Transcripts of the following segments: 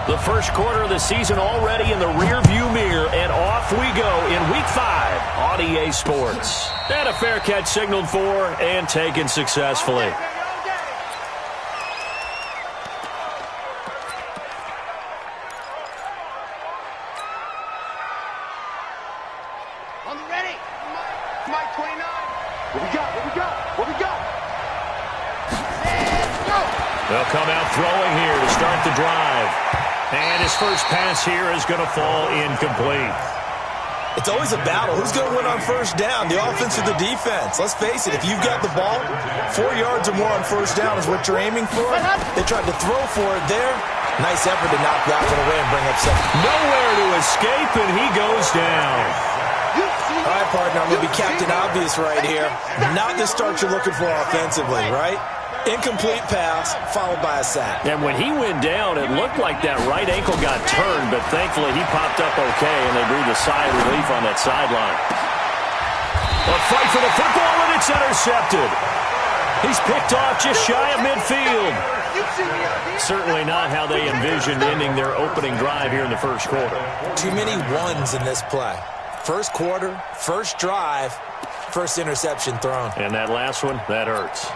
The first quarter of the season already in the rearview mirror, and off we go in Week 5 on EA Sports. And a fair catch signaled for and taken successfully. On the ready. Mike 29. What we got? What we got? What we got? Let's go. They'll come out throwing here to start the drive. And his first pass here is going to fall incomplete. It's always a battle. Who's going to win on first down, the offense or the defense? Let's face it, if you've got the ball, 4 yards or more on first down is what you're aiming for. They tried to throw for it there. Nice effort to knock that one away and bring up second. Nowhere to escape, and he goes down. All right, partner, I'm going to be Captain Obvious right here. Not the start you're looking for offensively, right? Incomplete pass, followed by a sack. And when he went down, it looked like that right ankle got turned, but thankfully he popped up okay, and they breathed a sigh of relief on that sideline. A fight for the football, and it's intercepted. He's picked off just shy of midfield. Certainly not how they envisioned ending their opening drive here in the first quarter. Too many ones in this play. First quarter, first drive, first interception thrown. And that last one, that hurts.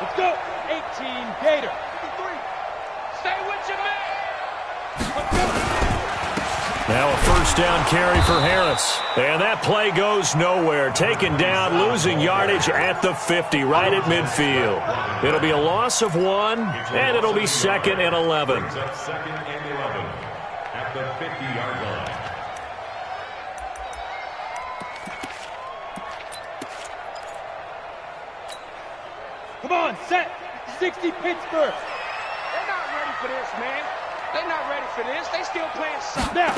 Let's go. 18, Gator. 53. Stay with your man. Let's go. Now a first down carry for Harris. And that play goes nowhere. Taken down, losing yardage at the 50, right at midfield. It'll be a loss of 1, and it'll be 2nd and 11. Second and 11 at the 50-yard line. Come on, set. 60 Pittsburgh. They're not ready for this, man. They're not ready for this. They still playing soccer. Now.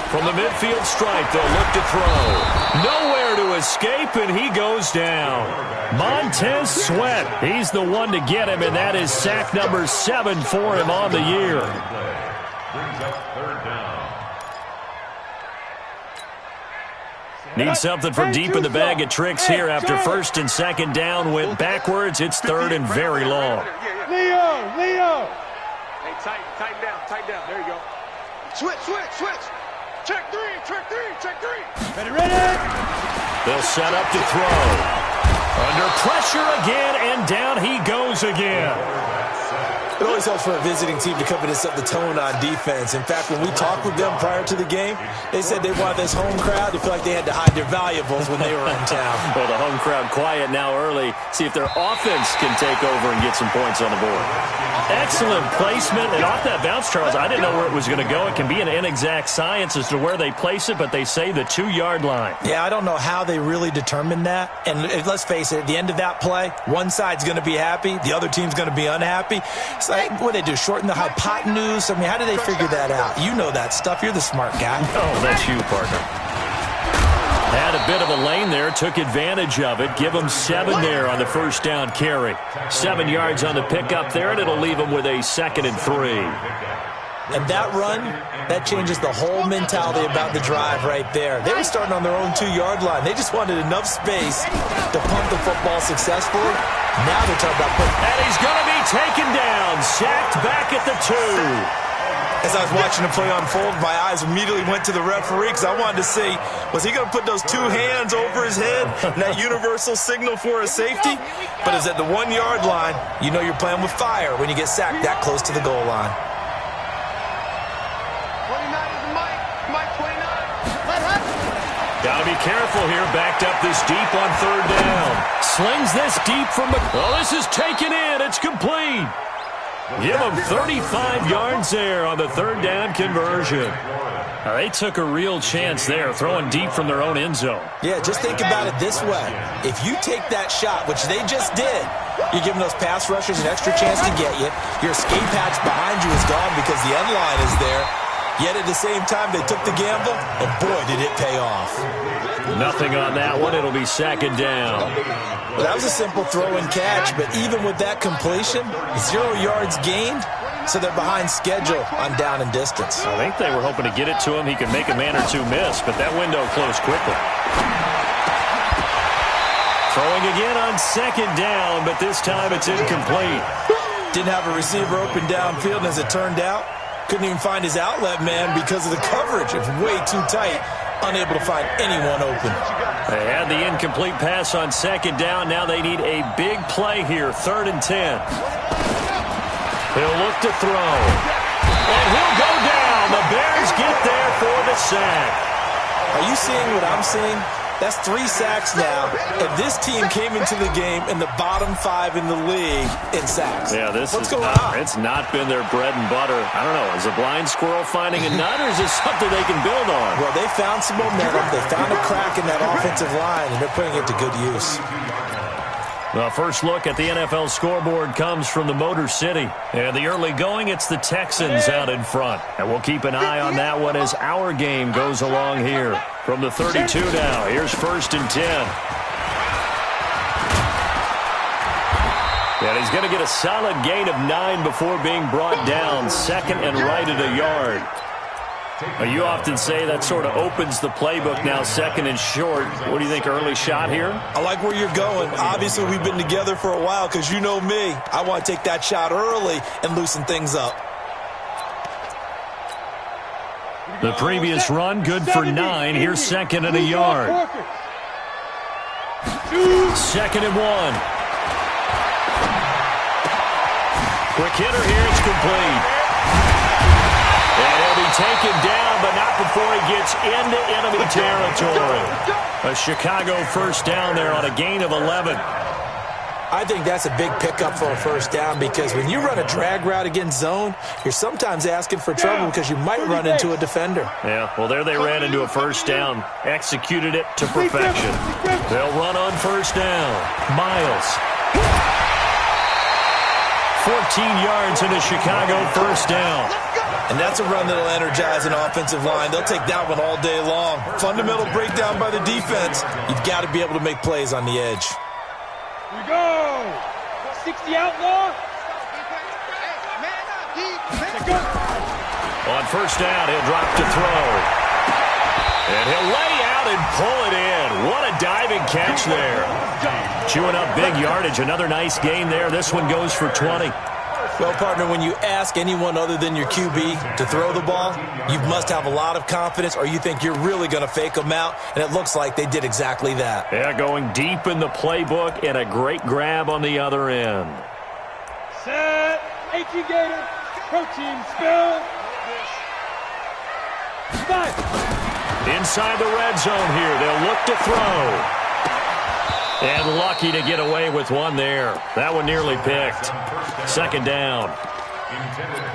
From the midfield stripe, they'll look to throw. Nowhere to escape, and he goes down. Montez Sweat, he's the one to get him, and that is sack number 7 for him on the year. Brings up third down. Need something from deep in the bag of tricks here after first and second down went backwards. It's third and very long. Leo. Hey, tighten down. There you go. Switch. Check three. Ready. They'll set up to throw. Under pressure again, and down he goes again. It always helps for a visiting team to come in and set the tone on defense. In fact, when we talked with them prior to the game, they said they wanted this home crowd to feel like they had to hide their valuables when they were in town. Well, the home crowd quiet now early. See if their offense can take over and get some points on the board. Excellent placement. And off that bounce, Charles, I didn't know where it was going to go. It can be an inexact science as to where they place it, but they say the 2-yard line. Yeah, I don't know how they really determined that. And let's face it, at the end of that play, one side's going to be happy, the other team's going to be unhappy. It's like, what do they do, shorten the hypotenuse? I mean, how do they figure that out? You know that stuff. You're the smart guy. Oh, that's you, partner. Had a bit of a lane there, took advantage of it. Give them 7 there on the first down carry. 7 yards on the pickup there, and it'll leave them with a 2nd and 3. And that run, that changes the whole mentality about the drive right there. They were starting on their own 2-yard line. They just wanted enough space to punt the football successfully. Now they're talking about putting... And he's going to be taken down, sacked back at the 2. As I was watching the play unfold, my eyes immediately went to the referee because I wanted to see, was he going to put those 2 hands over his head and that universal signal for a safety? But it's at the 1-yard line. You know you're playing with fire when you get sacked that close to the goal line. 29 is Mike 29. Got to be careful here, backed up this deep on third down. Slings this deep from the... Oh, this is taken in. It's complete. Give them 35 yards there on the third down conversion. They took a real chance there, throwing deep from their own end zone. Yeah, just think about it this way. If you take that shot, which they just did, you're giving those pass rushers an extra chance to get you. Your escape hatch behind you is gone because the end line is there. Yet at the same time, they took the gamble, and boy, did it pay off. Nothing on that one. It'll be 2nd down. Well, that was a simple throw and catch, but even with that completion, 0 yards gained, so they're behind schedule on down and distance. I think they were hoping to get it to him. He could make a man or two miss, but that window closed quickly. Throwing again on 2nd down, but this time it's incomplete. Didn't have a receiver open downfield, and as it turned out, couldn't even find his outlet man because of the coverage. It's way too tight, unable to find anyone open. They had the incomplete pass on second down. Now they need a big play here, 3rd and 10. He'll look to throw. And he'll go down. The Bears get there for the sack. Are you seeing what I'm seeing? That's 3 sacks now, and this team came into the game in the bottom 5 in the league in sacks. Yeah, What's going on? It's not been their bread and butter. I don't know. Is a blind squirrel finding a nut, or is this something they can build on? Well, they found some momentum. They found a crack in that offensive line, and they're putting it to good use. The first look at the NFL scoreboard comes from the Motor City. And the early going, it's the Texans out in front. And we'll keep an eye on that one as our game goes along here. From the 32 now, here's 1st and 10. And he's going to get a solid gain of 9 before being brought down. 2nd and right at a yard. You often say that sort of opens the playbook now, 2nd and short. What do you think, early shot here? I like where you're going. Obviously, we've been together for a while because you know me. I want to take that shot early and loosen things up. The previous run, good for 9. Here's 2nd and a yard. 2nd and 1. Quick hitter here, it's complete. And he'll be taken down, but not before he gets into enemy territory. A Chicago 1st down there on a gain of 11. I think that's a big pickup for a 1st down because when you run a drag route against zone, you're sometimes asking for trouble because you might run into a defender. Yeah, well, there they ran into a 1st down. Executed it to perfection. They'll run on 1st down. Miles. 14 yards in a Chicago 1st down. And that's a run that'll energize an offensive line. They'll take that one all day long. Fundamental breakdown by the defense. You've got to be able to make plays on the edge. Here we go. 60 outlaw. On 1st down, he'll drop to throw. And he'll lay out and pull it in. What a diving catch there. Chewing up big yardage. Another nice gain there. This one goes for 20. Well, partner, when you ask anyone other than your QB to throw the ball, you must have a lot of confidence or you think you're really going to fake them out, and it looks like they did exactly that. Yeah, going deep in the playbook and a great grab on the other end. Set. 18 Gator. Protein spill. 5. Inside the red zone here. They'll look to throw. And lucky to get away with one there. That one nearly picked. 2nd down.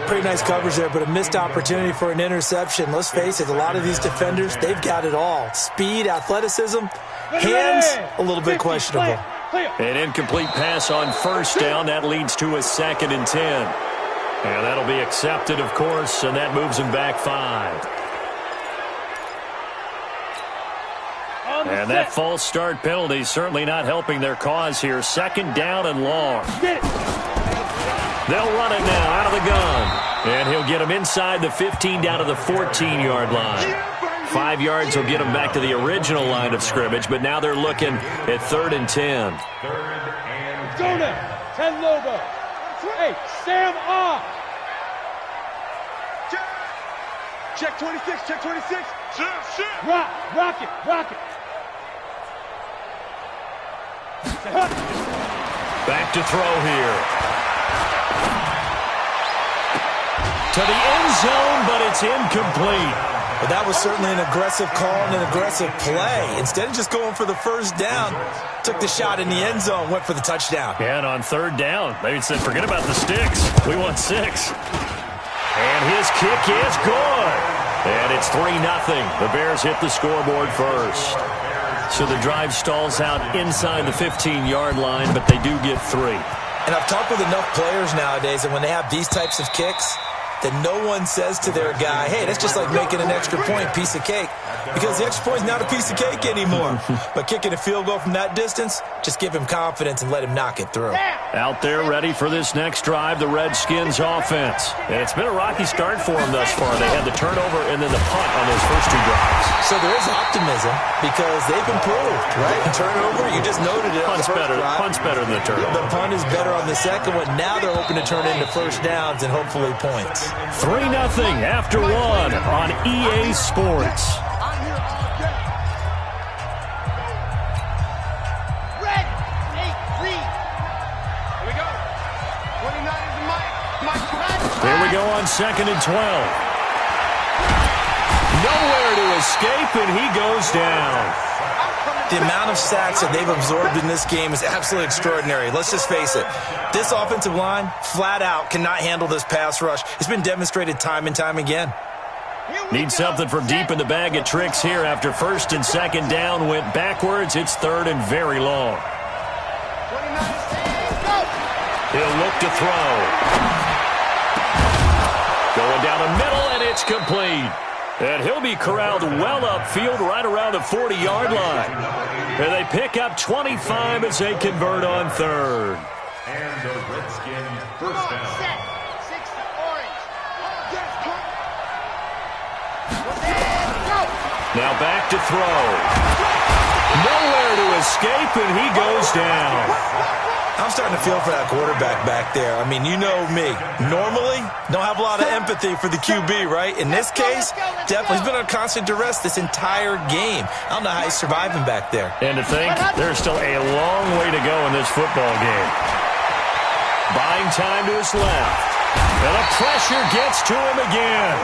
Pretty nice coverage there, but a missed opportunity for an interception. Let's face it, a lot of these defenders, they've got it all. Speed, athleticism, hands, a little bit questionable. An incomplete pass on 1st down. That leads to a 2nd and 10. And that'll be accepted, of course, and that moves him back 5. And that false start penalty certainly not helping their cause here. 2nd down and long. They'll run it now out of the gun. And he'll get him inside the 15 down to the 14-yard line. 5 yards will get him back to the original line of scrimmage, but now they're looking at 3rd and 10. Go now. 10 Lobo. Hey, Sam off. Check 26, check 26. Rock it. Back to throw here. To the end zone, but it's incomplete. Well, that was certainly an aggressive call and an aggressive play. Instead of just going for the 1st down, took the shot in the end zone, went for the touchdown. And on 3rd down, they said, forget about the sticks. We want 6. And his kick is good. And it's 3-0. The Bears hit the scoreboard first. So the drive stalls out inside the 15-yard line, but they do get 3. And I've talked with enough players nowadays, and when they have these types of kicks, that no one says to their guy, hey, that's just like making an extra point, piece of cake. because the extra point's not a piece of cake anymore. But kicking a field goal from that distance, just give him confidence and let him knock it through. Out there ready for this next drive, the Redskins offense. And it's been a rocky start for them thus far. They had the turnover and then the punt on those first two drives. So there is optimism because they've improved, right? Turnover, you just noted it. Punt's better than the turnover. The punt is better on the second one. Now they're hoping to turn into first downs and hopefully points. 3-0 after one on EA Sports. Here we go on 2nd and 12. Nowhere to escape, and he goes down. The amount of sacks that they've absorbed in this game is absolutely extraordinary. Let's just face it. This offensive line, flat out, cannot handle this pass rush. It's been demonstrated time and time again. Need something from deep in the bag of tricks here after 1st and 2nd down went backwards. It's 3rd and very long. He'll look to throw. Going down the middle, and it's complete. And he'll be corralled well upfield right around the 40-yard line. And they pick up 25 as they convert on 3rd. And the Redskins first down. Now back to throw. Nowhere to escape, and he goes down. I'm starting to feel for that quarterback back there. I mean, you know me. Normally, don't have a lot of empathy for the QB, right? In this case, definitely he's been on constant duress this entire game. I don't know how he's surviving back there. And to think, there's still a long way to go in this football game. Buying time to his left. And the pressure gets to him again.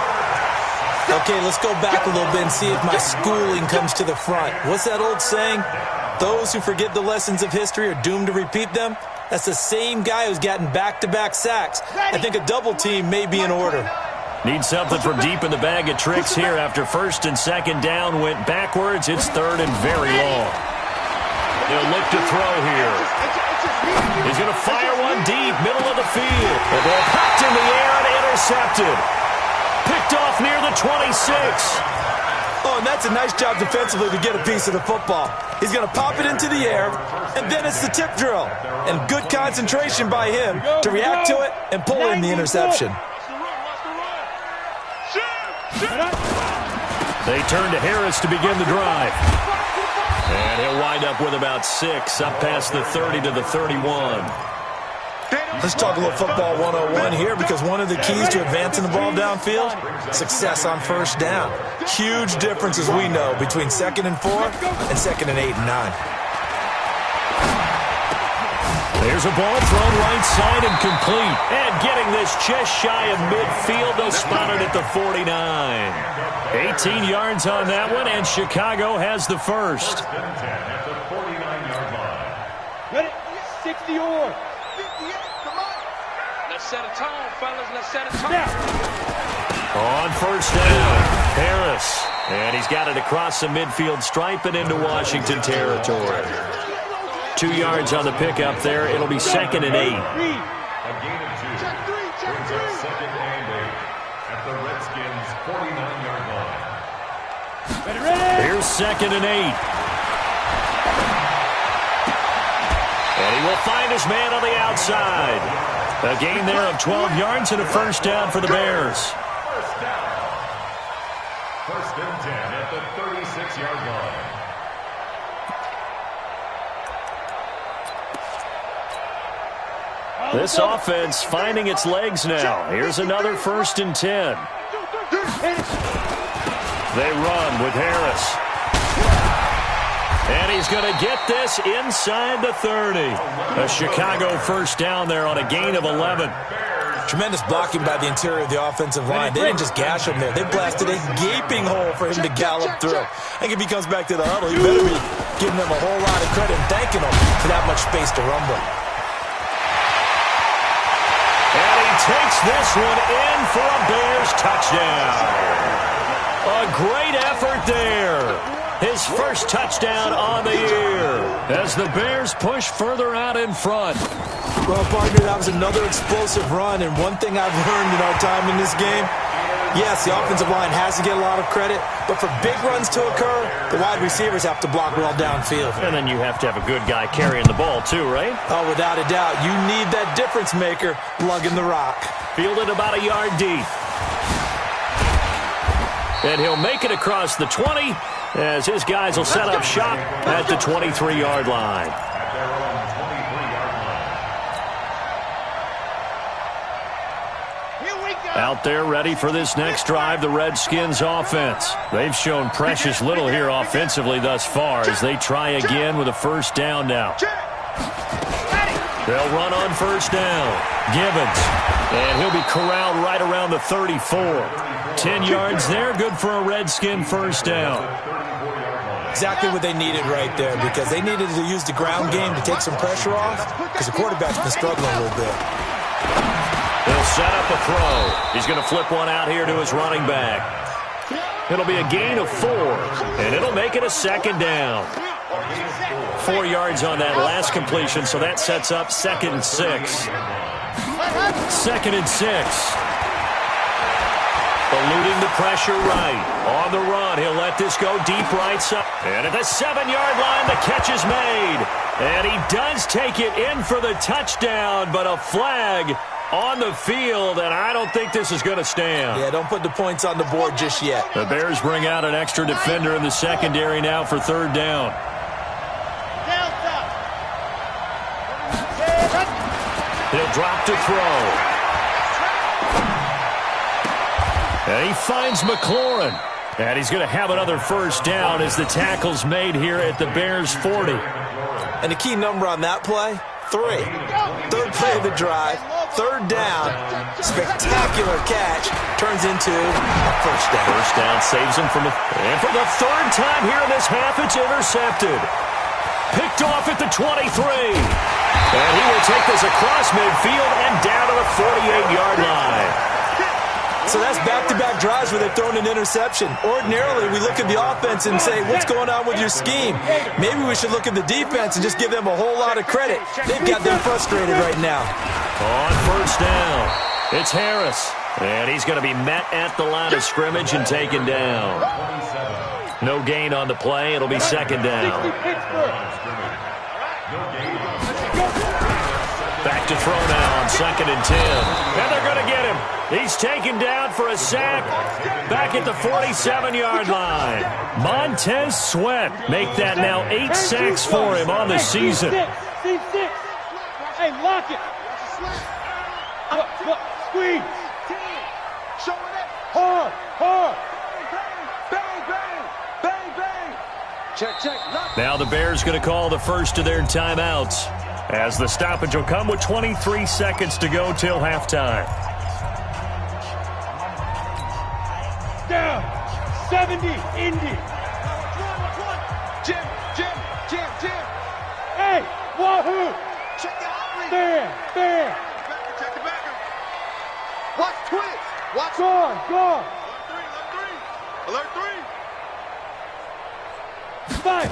Okay, let's go back a little bit and see if my schooling comes to the front. What's that old saying? Those who forget the lessons of history are doomed to repeat them. That's the same guy who's gotten back-to-back sacks. I think a double team may be in order. Need something from deep in the bag of tricks here after 1st and 2nd down went backwards. It's 3rd and very long. He'll look to throw here. He's going to fire one deep, middle of the field. The ball popped in the air and intercepted. Picked off near the 26. Oh, and that's a nice job defensively to get a piece of the football. He's going to pop it into the air, and then it's the tip drill. And good concentration by him to react to it and pull in the interception. They turn to Harris to begin the drive. And he'll wind up with about 6, up past the 30 to the 31. Let's talk a little football 101 here because one of the keys to advancing the ball downfield, success on first down. Huge difference, as we know, between 2nd and 4 and 2nd and 8 and 9. There's a ball thrown right side and complete. And getting this just shy of midfield, they'll spot it at the 49. 18 yards on that one, and Chicago has the first. Ready? 60 or. Let's set a tone, fellas. Let's set a tone. On first down, Harris. And he's got it across the midfield stripe and into Washington territory. 2 yards on the pickup there. It'll be 2nd and 8. A gain of 2. Brings up 2nd and 8 at the Redskins' 49-yard line. Here's 2nd and 8. And he will find his man on the outside. A gain there of 12 yards and a first down for the Bears. First down. 1st and 10 at the 36-yard line. This offense finding its legs now. Here's another 1st and 10. They run with Harris. And he's going to get this inside the 30. A Chicago first down there on a gain of 11. Tremendous blocking by the interior of the offensive line. They didn't just gash him there. They blasted a gaping hole for him to gallop through. I think if he comes back to the huddle, he better be giving them a whole lot of credit and thanking them for that much space to rumble. And he takes this one in for a Bears touchdown. A great effort there. His first touchdown on the year as the Bears push further out in front. Well, partner, that was another explosive run, and one thing I've learned in our time in this game, Yes, the offensive line has to get a lot of credit, but for big runs to occur, the wide receivers have to block well downfield. And then you have to have a good guy carrying the ball too, right? Oh, without a doubt. You need that difference maker lugging the rock. Fielded about a yard deep. And he'll make it across the 20 as his guys will set up shop at the 23-yard line. Out there ready for this next drive, the Redskins offense. They've shown precious little here offensively thus far as they try again with a first down now. They'll run on first down. Gibbons. And he'll be corralled right around the 34. 10 yards there, good for a Redskin first down. Exactly what they needed right there, because they needed to use the ground game to take some pressure off, because the quarterback's been struggling a little bit. He'll set up a throw. He's going to flip one out here to his running back. It'll be a gain of 4, and it'll make it a second down. 4 yards on that last completion, so that sets up 2nd and 6. 2nd and 6. Eluding the pressure right. On the run, he'll let this go deep right side. And at the 7-yard line, the catch is made. And he does take it in for the touchdown, but a flag on the field, and I don't think this is going to stand. Yeah, don't put the points on the board just yet. The Bears bring out an extra defender in the secondary now for 3rd down. He'll drop to throw. And he finds McLaurin. And he's going to have another first down as the tackle's made here at the Bears' 40. And the key number on that play, 3. 3rd play of the drive, 3rd down, spectacular catch, turns into a first down. First down saves him from and for the 3rd time here in this half, it's intercepted. Picked off at the 23. And he will take this across midfield and down to the 48-yard line. So that's back-to-back drives where they've thrown an interception. Ordinarily, we look at the offense and say, what's going on with your scheme? Maybe we should look at the defense and just give them a whole lot of credit. They've got them frustrated right now. On first down, it's Harris. And he's going to be met at the line of scrimmage and taken down. No gain on the play. It'll be 2nd down. Back to throw now on 2nd and 10. And they're going to get him. He's taken down for a sack back at the 47-yard line. Montez Sweat make that now 8 sacks for him on the season. Hey, lock it. Look, squeeze. Hard, hard. Bang, bang, bang, bang. Check. Now the Bears going to call the first of their timeouts, as the stoppage will come with 23 seconds to go till halftime. Down. 70, Indy. Jim. Hey, wahoo. Check the outreach. Bam. Check the backer. Watch twist. Watch. Gone. Alert 3. Five.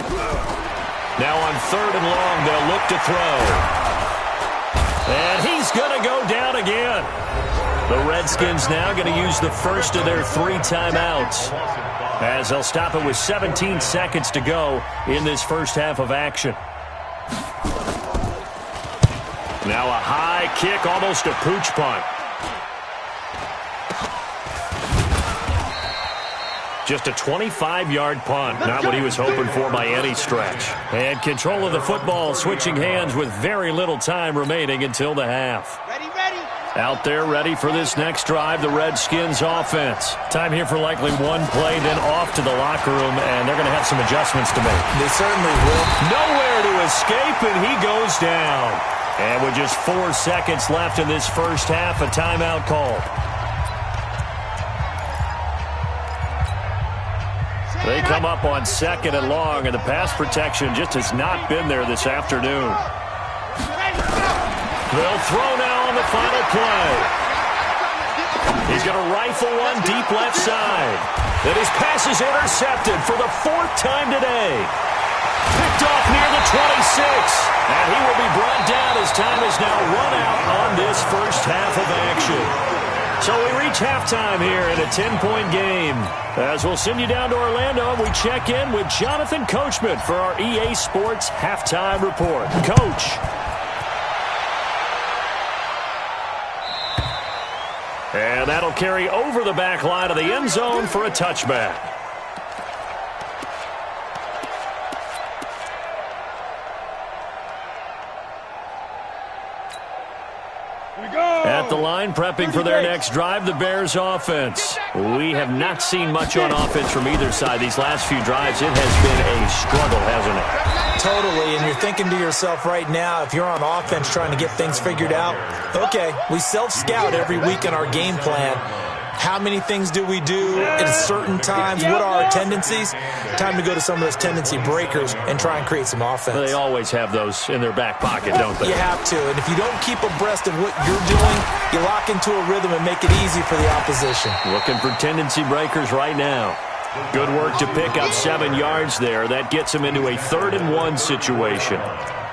Now on 3rd and long, they'll look to throw. And he's going to go down again. The Redskins now going to use the first of their 3 timeouts, as they'll stop it with 17 seconds to go in this first half of action. Now a high kick, almost a pooch punt. Just a 25-yard punt, not what he was hoping for by any stretch. And control of the football switching hands with very little time remaining until the half. Ready. Out there ready for this next drive, the Redskins offense. Time here for likely one play, then off to the locker room, and they're going to have some adjustments to make. They certainly will. Nowhere to escape, and he goes down. And with just 4 seconds left in this first half, a timeout called. They come up on 2nd and long, and the pass protection just has not been there this afternoon. They'll throw now on the final play. He's going to rifle one deep left side. And his pass is intercepted for the 4th time today. Picked off near the 26. And he will be brought down as time is now run out on this first half of action. So we reach It's halftime here in a 10-point game. As we'll send you down to Orlando, and we check in with Jonathan Coachman for our EA Sports Halftime Report. Coach. And that'll carry over the back line of the end zone for a touchback. At the line, prepping for their next drive, the Bears offense. We have not seen much on offense from either side. These last few drives, it has been a struggle, hasn't it? Totally, and you're thinking to yourself right now, if you're on offense trying to get things figured out, okay, we self-scout every week in our game plan. How many things do we do at certain times? What are our tendencies? Time to go to some of those tendency breakers and try and create some offense. They always have those in their back pocket, don't they? You have to, and if you don't keep abreast of what you're doing, you lock into a rhythm and make it easy for the opposition. Looking for tendency breakers right now. Good work to pick up 7 yards there. That gets him into a 3rd-and-1 situation.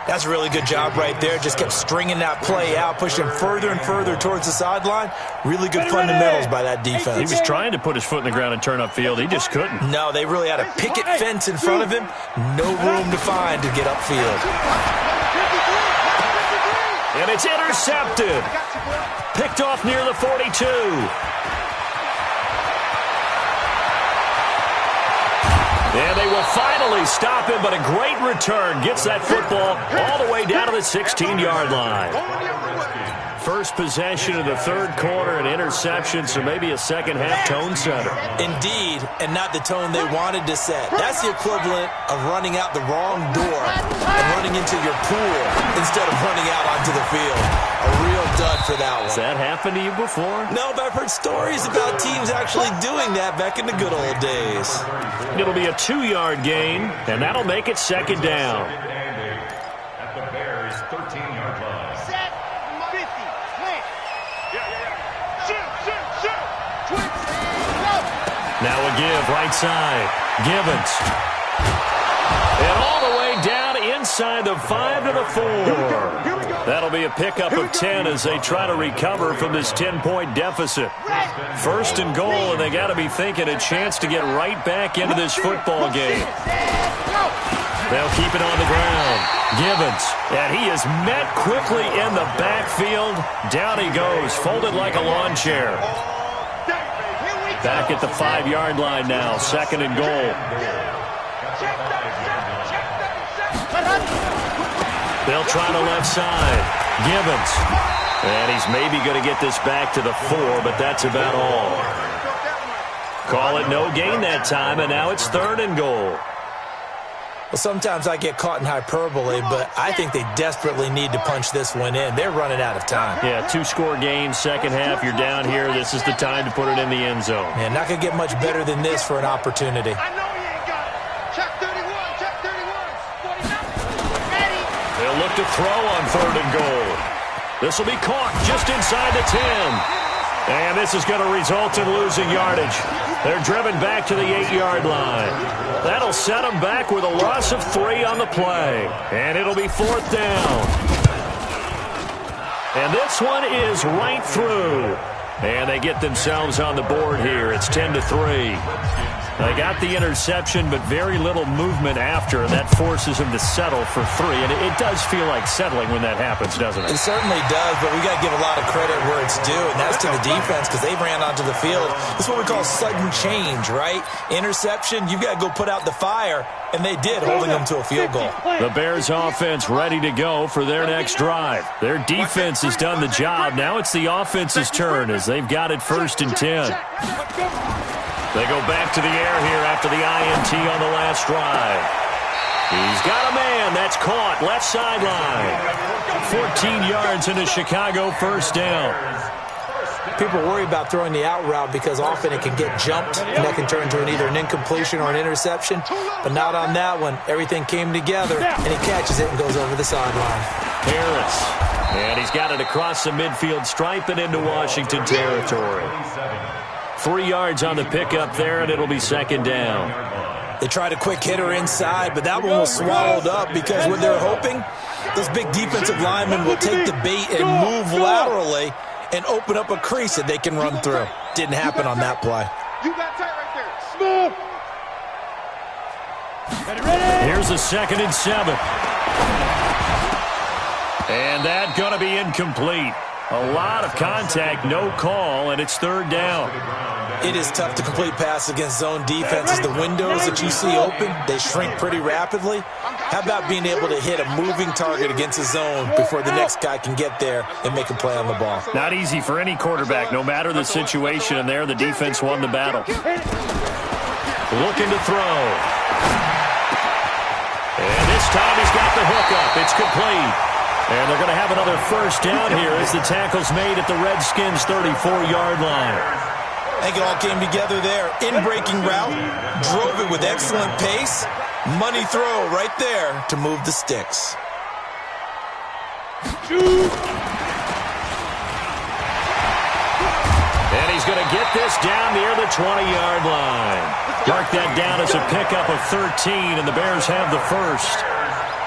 That's a really good job right there. Just kept stringing that play out, pushing further and further towards the sideline. Really good fundamentals by that defense. He was trying to put his foot in the ground and turn upfield. He just couldn't. No, they really had a picket fence in front of him. No room to find to get upfield. And it's intercepted. Picked off near the 42. And they will finally stop him, but a great return gets that football all the way down to the 16-yard line. First possession of the 3rd quarter, an interception, so maybe a second-half tone setter. Indeed, and not the tone they wanted to set. That's the equivalent of running out the wrong door and running into your pool instead of running out onto the field. A real dud for that one. Has that happened to you before? No, but I've heard stories about teams actually doing that back in the good old days. It'll be a 2-yard gain, and that'll make it 2nd down. At the Bears' 13-yard line. Set, 50, plant. Shoot. Now a give, right side. Givens. And all the way down inside the 5 to the 4. That'll be a pickup of 10 as they try to recover from this 10-point deficit. 1st and goal, and they got to be thinking a chance to get right back into this football game. They'll keep it on the ground. Givens, and he is met quickly in the backfield. Down he goes, folded like a lawn chair. Back at the 5-yard line now, 2nd and goal. They'll try to left side. Givens. And he's maybe going to get this back to the 4, but that's about all. Call it no gain that time, and now it's 3rd and goal. Well, sometimes I get caught in hyperbole, but I think they desperately need to punch this one in. They're running out of time. Yeah, 2-score game, second half. You're down here. This is the time to put it in the end zone. Yeah, not going to get much better than this for an opportunity. I know you ain't got it. Check 31, check 31. 49. Ready. They'll look to throw on 3rd and goal. This will be caught just inside the 10. And this is going to result in losing yardage. They're driven back to the 8-yard line. That'll set them back with a loss of 3 on the play. And it'll be 4th down. And this one is right through. And they get themselves on the board here. It's 10-3. They got the interception, but very little movement after, and that forces them to settle for 3. And it does feel like settling when that happens, doesn't it? It certainly does, but we got to give a lot of credit where it's due, and that's to the defense because they ran onto the field. This is what we call sudden change, right? Interception, you've got to go put out the fire, and they did, holding them to a field goal. The Bears offense ready to go for their next drive. Their defense has done the job. Now it's the offense's turn as they've got it 1st and 10. They go back to the air here after the INT on the last drive. He's got a man. That's caught. Left sideline. 14 yards into Chicago, 1st down. People worry about throwing the out route because often it can get jumped, and that can turn into either an incompletion or an interception. But not on that one. Everything came together, and he catches it and goes over the sideline. Harris. And he's got it across the midfield stripe and into Washington territory. 3 yards on the pickup there, and it'll be 2nd down. They tried a quick hitter inside, but that one was swallowed up because what they're hoping, those big defensive linemen will take the bait and move laterally and open up a crease that they can run through. Didn't happen on that play. You got tight right there. Smooth. Here's a 2nd and 7. And that going to be incomplete. A lot of contact, no call, and it's 3rd down. It is tough to complete pass against zone defenses. The windows that you see open, they shrink pretty rapidly. How about being able to hit a moving target against a zone before the next guy can get there and make a play on the ball? Not easy for any quarterback, no matter the situation, and there the defense won the battle. Looking to throw. And this time he's got the hook up. It's complete. And they're going to have another 1st down here as the tackle's made at the Redskins' 34-yard line. I think it all came together there. In-breaking route, drove it with excellent pace. Money throw right there to move the sticks. And he's going to get this down near the 20-yard line. Mark that down as a pickup of 13, and the Bears have the 1st.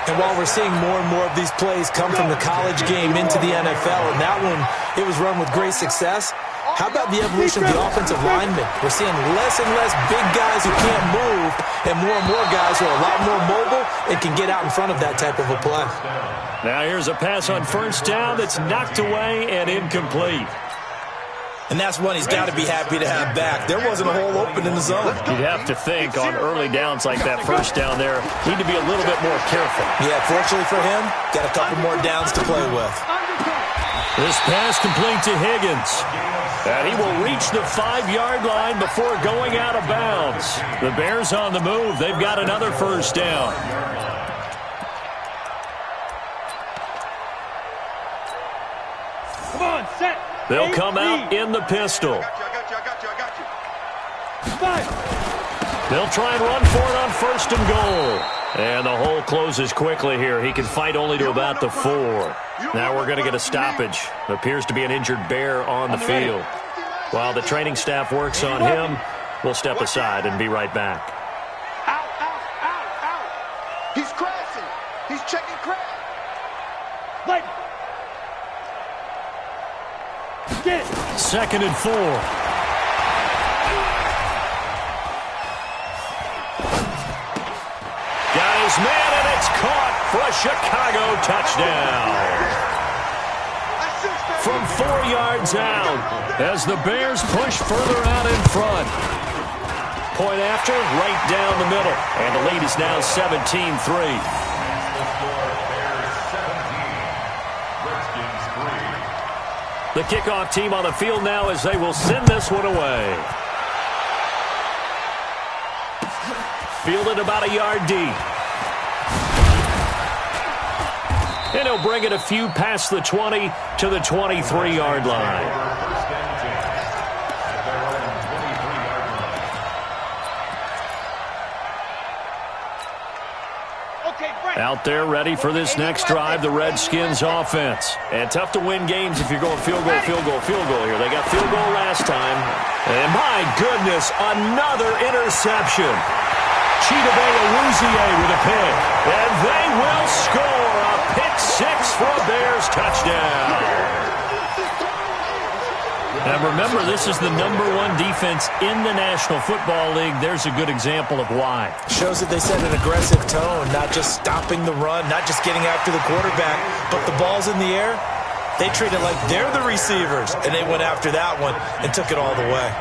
And while we're seeing more and more of these plays come from the college game into the NFL, and that one, it was run with great success, how about the evolution of the offensive linemen? We're seeing less and less big guys who can't move, and more guys who are a lot more mobile and can get out in front of that type of a play. Now here's a pass on 1st down that's knocked away and incomplete. And that's one he's got to be happy to have back. There wasn't a hole open in the zone. You'd have to think on early downs like that 1st down there, need to be a little bit more careful. Yeah, fortunately for him, got a couple more downs to play with. This pass complete to Higgins. And he will reach the 5-yard line before going out of bounds. The Bears on the move. They've got another 1st down. Come on, set. They'll come out in the pistol. I got you. 5. They'll try and run for it on 1st and goal. And the hole closes quickly here. He can fight only to about the 4. Now we're going to get a stoppage. Appears to be an injured Bear on the field. While the training staff works on him, we'll step aside and be right back. Out. He's crashing. He's checking crash. Light. Get it. 2nd and 4. Got his man, and it's caught for a Chicago touchdown. From 4 yards out, as the Bears push further out in front. Point after, right down the middle. And the lead is now 17-3. The kickoff team on the field now as they will send this one away. Fielded about a yard deep. And he'll bring it a few past the 20 to the 23-yard line. Out there ready for this next drive, the Redskins offense. And tough to win games if you're going field goal here. They got field goal last time. And my goodness, another interception. Chidobe with a pick. And they will score a pick 6 for a Bears touchdown. Now remember, this is the #1 defense in the National Football League. There's a good example of why. Shows that they set an aggressive tone, not just stopping the run, not just getting after the quarterback, but the ball's in the air. They treat it like they're the receivers, and they went after that one and took it all the way.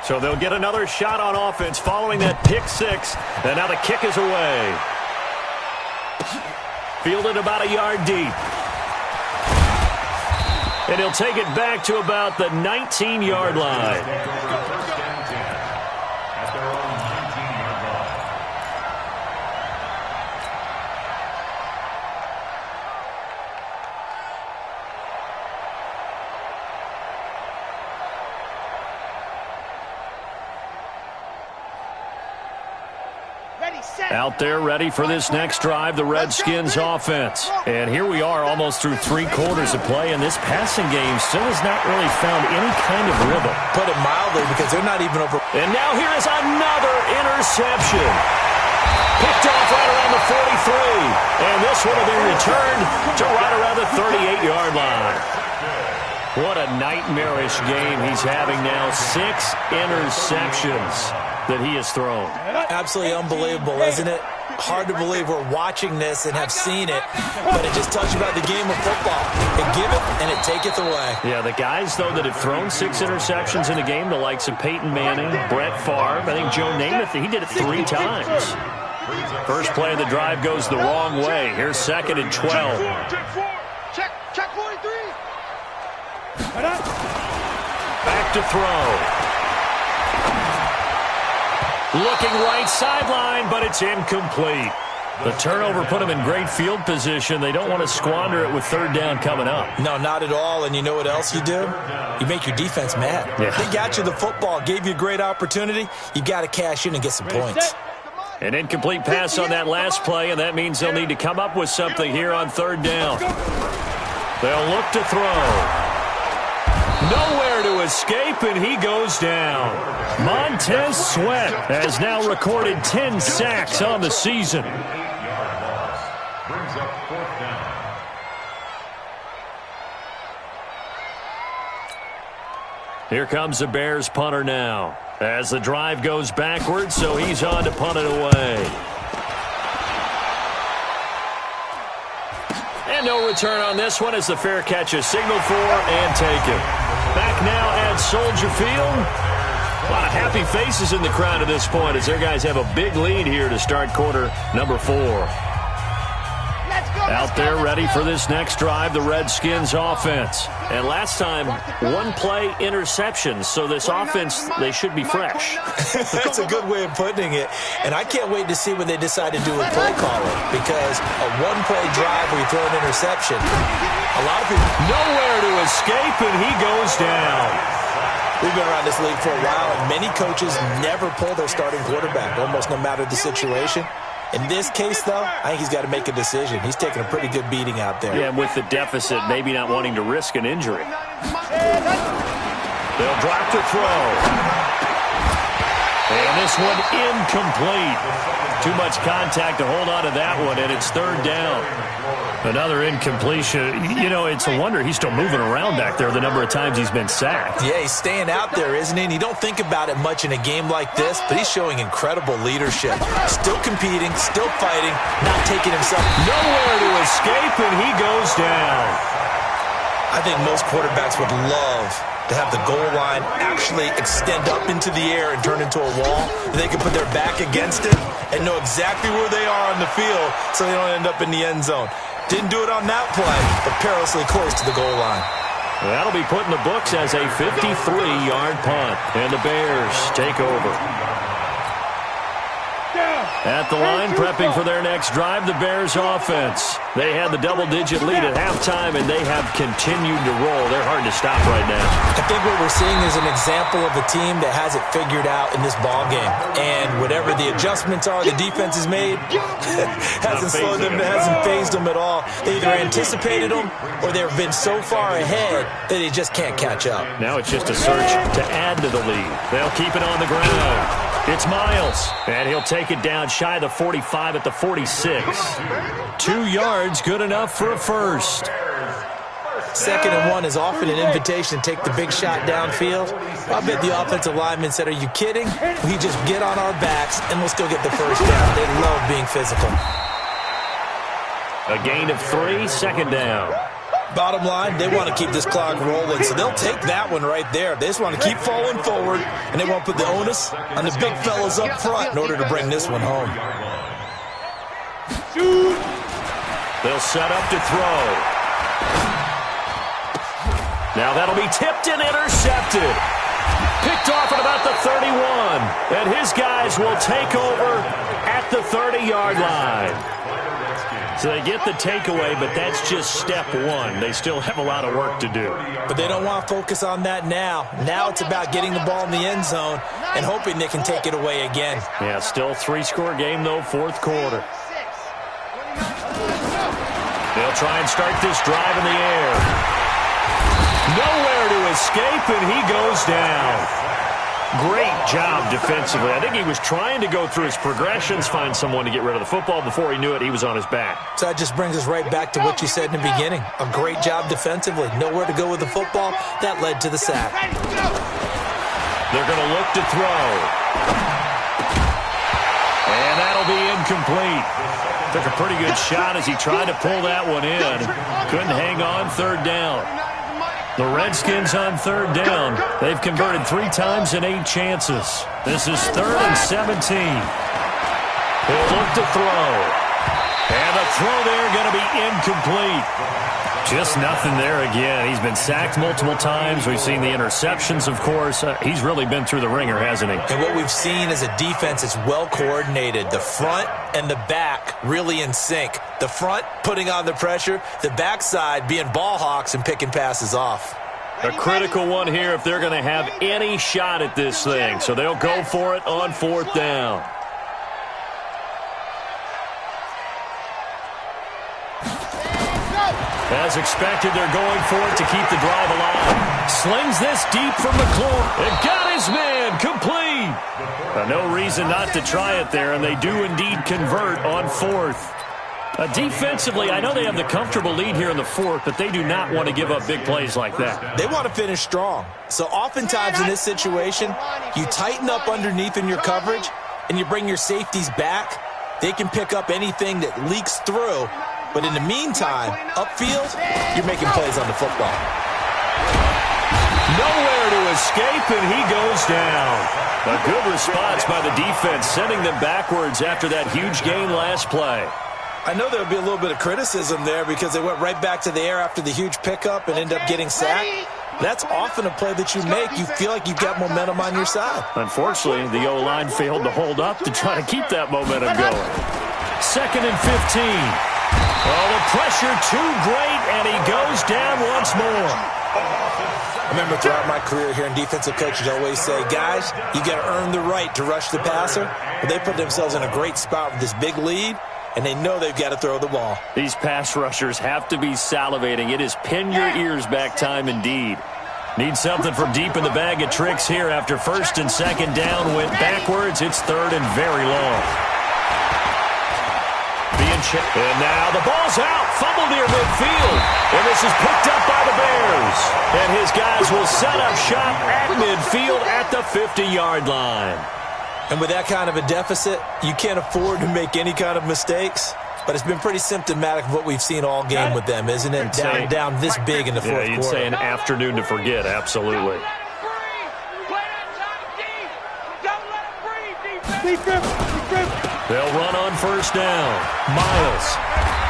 So they'll get another shot on offense following that pick 6. And now the kick is away. Fielded about a yard deep. And he'll take it back to about the 19-yard line. Out there ready for this next drive, the Redskins offense. And here we are almost through 3 quarters of play, and this passing game still has not really found any kind of rhythm. Put it mildly, because they're not even over. And now here is another interception. Picked off right around the 43. And this one will be returned to right around the 38-yard line. What a nightmarish game he's having now. 6 interceptions that he has thrown. Absolutely unbelievable, isn't it? Hard to believe we're watching this and have seen it, but it just tells you about the game of football. It give it and it taketh away. Yeah, the guys, though, that have thrown 6 interceptions in a game, the likes of Peyton Manning, Brett Favre, I think Joe Namath, he did it 3 times. First play of the drive goes the wrong way. Here's 2nd and 12. Check 43. Back to throw. Looking right sideline, but it's incomplete. The turnover put them in great field position. They don't want to squander it with 3rd down coming up. No, not at all. And you know what else you do? You make your defense mad. Yeah. They got you the football, gave you a great opportunity. You got to cash in and get some points. An incomplete pass on that last play, and that means they'll need to come up with something here on 3rd down. They'll look to throw. Nowhere to escape, and he goes down. Montez Sweat has now recorded 10 sacks on the season. Brings up 4th down. Here comes the Bears punter now. As the drive goes backwards, so he's on to punt it away. And no return on this one as the fair catch is signaled for and taken. Back now at Soldier Field. A lot of happy faces in the crowd at this point as their guys have a big lead here to start quarter number 4. Out there ready for this next drive, the Redskins offense. And last time, 1-play interceptions, so this offense, they should be fresh. That's a good way of putting it. And I can't wait to see what they decide to do with play calling, because a 1-play drive where you throw an interception, a lot of people... Nowhere to escape, and he goes down. We've been around this league for a while, and many coaches never pull their starting quarterback, almost no matter the situation. In this case, though, I think he's got to make a decision. He's taking a pretty good beating out there. Yeah, with the deficit, maybe not wanting to risk an injury. They'll drop to throw. And this one incomplete. Too much contact to hold on to that one, and it's 3rd down. Another incompletion. You know, it's a wonder he's still moving around back there the number of times he's been sacked. Yeah, he's staying out there, isn't he? And you don't think about it much in a game like this, but he's showing incredible leadership. Still competing, still fighting, not taking himself. Nowhere to escape, and he goes down. I think most quarterbacks would love to have the goal line actually extend up into the air and turn into a wall. They can put their back against it and know exactly where they are on the field so they don't end up in the end zone. Didn't do it on that play, but perilously close to the goal line. That'll be put in the books as a 53-yard punt, and the Bears take over. At the line, prepping for their next drive, the Bears offense. They had the double-digit lead at halftime, and they have continued to roll. They're hard to stop right now. I think what we're seeing is an example of a team that has it figured out in this ballgame. And whatever the adjustments are the defense has made, hasn't slowed them, hasn't phased them at all. They either anticipated them or they've been so far ahead that they just can't catch up. Now it's just a search to add to the lead. They'll keep it on the ground. It's Miles, and he'll take it down shy of the 45 at the 46. 2 yards, good enough for a first. 2nd and 1 is often an invitation to take the big shot downfield. I bet the offensive lineman said, are you kidding? We just get on our backs, and we'll still get the first down. They love being physical. A gain of 3, 2nd down. Bottom line, they want to keep this clock rolling, so they'll take that one right there. They just want to keep falling forward, and they want to put the onus on the big fellas up front in order to bring this one home. They'll set up to throw. Now that'll be tipped and intercepted. Picked off at about the 31, and his guys will take over at the 30-yard line. So they get the takeaway, but that's just step 1. They still have a lot of work to do. But they don't want to focus on that now. Now it's about getting the ball in the end zone and hoping they can take it away again. Yeah, still 3-score game, though, 4th quarter. They'll try and start this drive in the air. Nowhere to escape, and he goes down. Great job defensively. I think he was trying to go through his progressions, find someone to get rid of the football. Before he knew it, he was on his back. So that just brings us right back to what you said in the beginning. A great job defensively. Nowhere to go with the football. That led to the sack. They're going to look to throw. And that'll be incomplete. Took a pretty good shot as he tried to pull that one in. Couldn't hang on third down. The Redskins on third down. They've converted 3 times in 8 chances. This is 3rd and 17. He'll look to throw. And the throw there going to be incomplete. Just nothing there again. He's been sacked multiple times. We've seen the interceptions, of course. He's really been through the ringer, hasn't he? And what we've seen is a defense that's well coordinated. The front and the back really in sync. The front putting on the pressure. The backside being ball hawks and picking passes off. A critical one here if they're going to have any shot at this thing. So they'll go for it on 4th down. As expected, they're going for it to keep the drive alive. Slings this deep from McClure. It got his man complete. No reason not to try it there, and they do indeed convert on 4th. Defensively, I know they have the comfortable lead here in the 4th, but they do not want to give up big plays like that. They want to finish strong. So oftentimes in this situation, you tighten up underneath in your coverage, and you bring your safeties back. They can pick up anything that leaks through. But in the meantime, upfield, you're making plays on the football. Nowhere to escape, and he goes down. A good response by the defense, sending them backwards after that huge gain last play. I know there would be a little bit of criticism there because they went right back to the air after the huge pickup and end up getting sacked. That's often a play that you make. You feel like you've got momentum on your side. Unfortunately, the O-line failed to hold up to try to keep that momentum going. 2nd and 15. Oh, the pressure too great, and he goes down once more. I remember throughout my career hearing defensive coaches always say, guys, you got to earn the right to rush the passer. But they put themselves in a great spot with this big lead, and they know they've got to throw the ball. These pass rushers have to be salivating. It is pin your ears back time indeed. Need something from deep in the bag of tricks here after 1st and 2nd down. Went backwards. It's 3rd and very long. And now the ball's out. Fumble near midfield. And this is picked up by the Bears. And his guys will set up shop at midfield at the 50-yard line. And with that kind of a deficit, you can't afford to make any kind of mistakes. But it's been pretty symptomatic of what we've seen all game with them, isn't it? Down this big in the fourth quarter. You'd say an afternoon to forget, absolutely. They'll run on 1st down. Miles.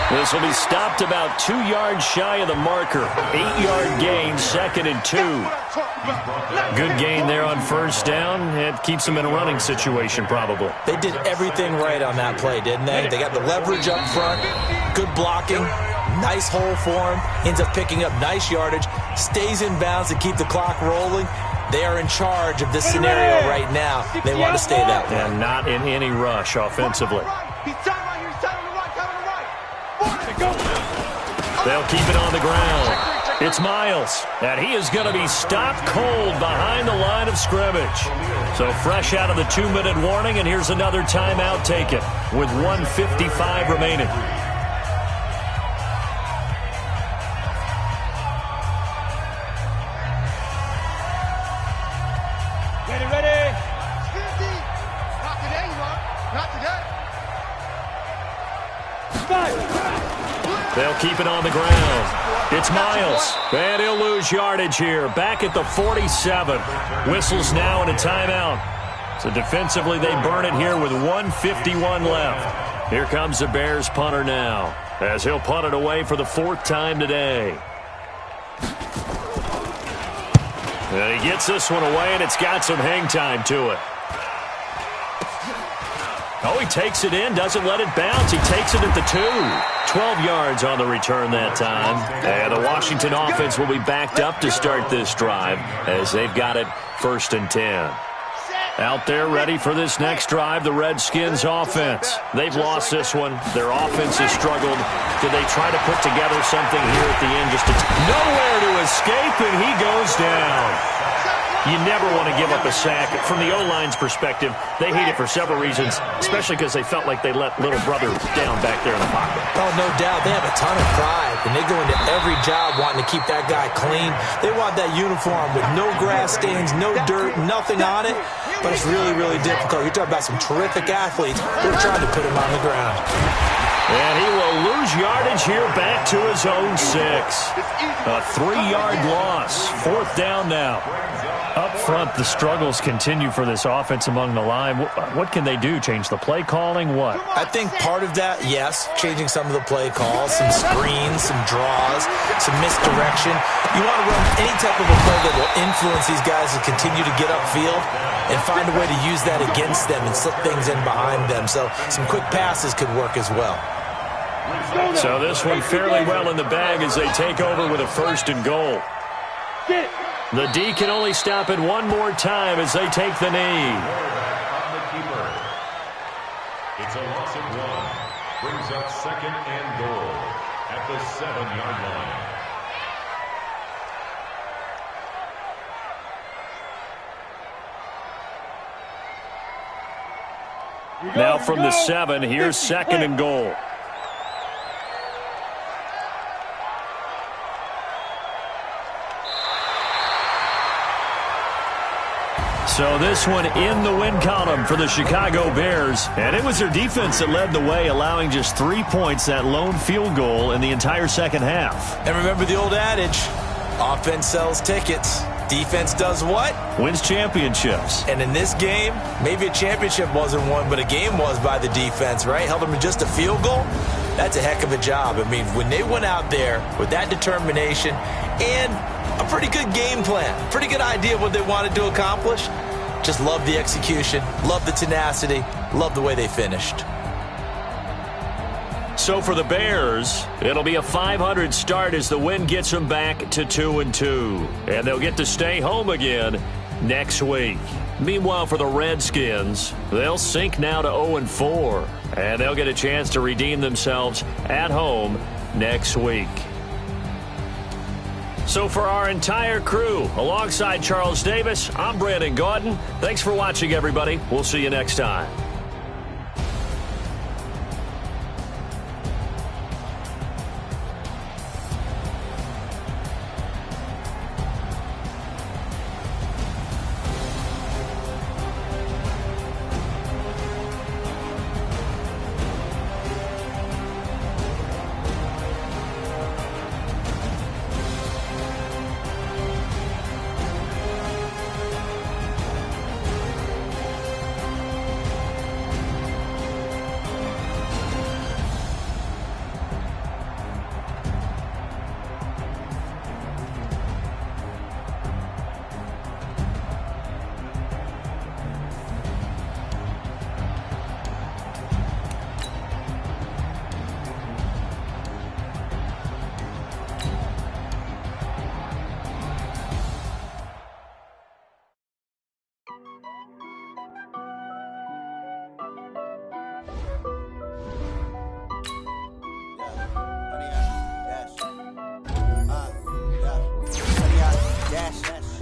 This will be stopped about 2 yards shy of the marker. 8-yard gain, 2nd and 2. Good gain there on 1st down. It keeps them in a running situation, probably. They did everything right on that play, didn't they? They got the leverage up front, good blocking, nice hole for him, ends up picking up nice yardage, stays in bounds to keep the clock rolling. They are in charge of this scenario right now. They want to stay that way. And not in any rush offensively. They'll keep it on the ground. It's Miles, and he is going to be stopped cold behind the line of scrimmage. So fresh out of the 2-minute warning, and here's another timeout taken with 1:55 remaining. Ready. Not today, Mark. Not today. They'll keep it on the ground. It's Miles, and he'll lose yardage here. Back at the 47. Whistles now in a timeout. So defensively, they burn it here with 1:51 left. Here comes the Bears punter now, as he'll punt it away for the 4th time today. And he gets this one away, and it's got some hang time to it. Oh, he takes it in, doesn't let it bounce. He takes it at the 2. 12 yards on the return that time. And the Washington offense will be backed up to start this drive as they've got it 1st and 10. Out there ready for this next drive, the Redskins offense. They've lost this one. Their offense has struggled. Did they try to put together something here at the end? Just nowhere to escape, and he goes down. You never want to give up a sack. From the O-line's perspective, they hate it for several reasons, especially because they felt like they let little brother down back there in the pocket. Oh, no doubt. They have a ton of pride, and they go into every job wanting to keep that guy clean. They want that uniform with no grass stains, no dirt, nothing on it, but it's really, really difficult. You're talking about some terrific athletes. They're trying to put him on the ground. And he will lose yardage here back to his own 6. A 3-yard loss. 4th down now. Up front, the struggles continue for this offense among the line. What can they do? Change the play calling? What? I think part of that, yes, changing some of the play calls, some screens, some draws, some misdirection. You want to run any type of a play that will influence these guys to continue to get upfield and find a way to use that against them and slip things in behind them. So some quick passes could work as well. So this one fairly well in the bag as they take over with a 1st and goal. The D can only stop it one more time as they take the knee. It's a loss of 1. Brings up 2nd and goal at the 7-yard line. Now from the 7, here's 2nd and goal. So this one in the win column for the Chicago Bears. And it was their defense that led the way, allowing just 3 points, that lone field goal in the entire second half. And remember the old adage, offense sells tickets. Defense does what? Wins championships. And in this game, maybe a championship wasn't won, but a game was by the defense, right? Held them to just a field goal. That's a heck of a job. I mean, when they went out there with that determination and a pretty good game plan, pretty good idea of what they wanted to accomplish, just love the execution, love the tenacity, love the way they finished. So for the Bears, it'll be a .500 start as the win gets them back to 2-2. And they'll get to stay home again next week. Meanwhile, for the Redskins, they'll sink now to 0-4. And they'll get a chance to redeem themselves at home next week. So for our entire crew, alongside Charles Davis, I'm Brandon Gaudin. Thanks for watching, everybody. We'll see you next time.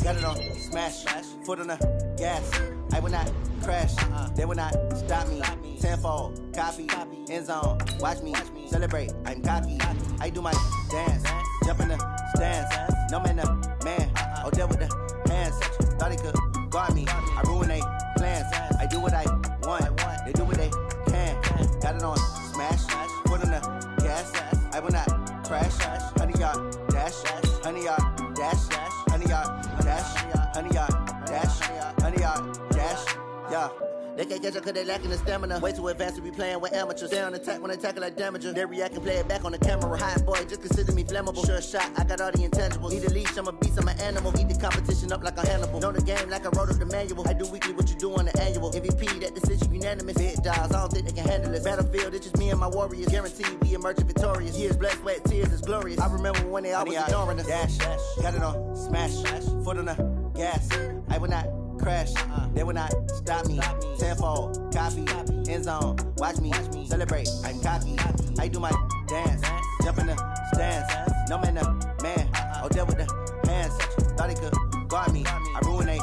Got it on smash, foot on the gas. I will not crash, they will not stop me. Tenfold, copy, end zone, watch me celebrate. I'm cocky, I do my dance, jump in the stands. No man, the man, oh there with the hands. Thought he could guard me, I ruin they plans. I do what I want, they do what they can. Got it on smash, foot on the gas. I will not crash, 100-yard dash, 100-yard dash, 100-yard dash, 100-yard dash, 100-yard dash, yeah. They can't catch up cause they lacking the stamina. Way too advanced to be playing with amateurs. Stay on attack when they tackle like damager. They react and play it back on the camera. Hot boy, just consider me flammable. Sure shot, I got all the intangibles. Need a leash, I'm a beast, I'm an animal. Eat the competition up like a Hannibal. Know the game like I wrote up the manual. I do weekly what you do on the annual. MVP, that decision unanimous. Big dogs, I don't think they can handle it. Battlefield, it's just me and my warriors. Guaranteed we emerging victorious. Years, blood, sweat, tears, it's glorious. I remember when they always ignoring us. Dash, got it on smash, foot on the gas. I will not crash, they will not stop me. Tenfold, copy, end zone, watch me celebrate. I'm cocky, I do my dance, jump in the stands. No man, the man, oh there with the hands. Thought he could guard me, I ruin they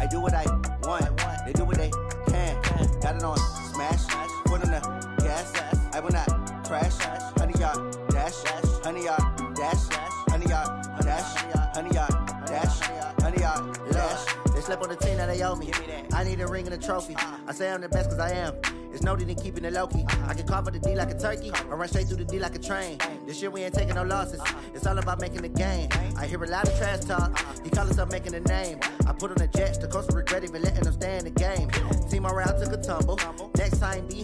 I do what I want. They do what they can. Got it on smash. Foot on the gas. I will not crash. 100-yard dash. 100-yard dash. 100-yard dash. 100-yard dash. 100-yard dash. They slept on the team that they owe me. I need a ring and a trophy. I say I'm the best cause I am. It's noted in keeping it low-key. I can carve for the D like a turkey, or run straight through the D like a train. This year we ain't taking no losses. It's all about making the game. I hear a lot of trash talk. He call himself making a name. I put on the Jets. The coach will regret even letting them stay in the game. Team morale took a tumble. Next time be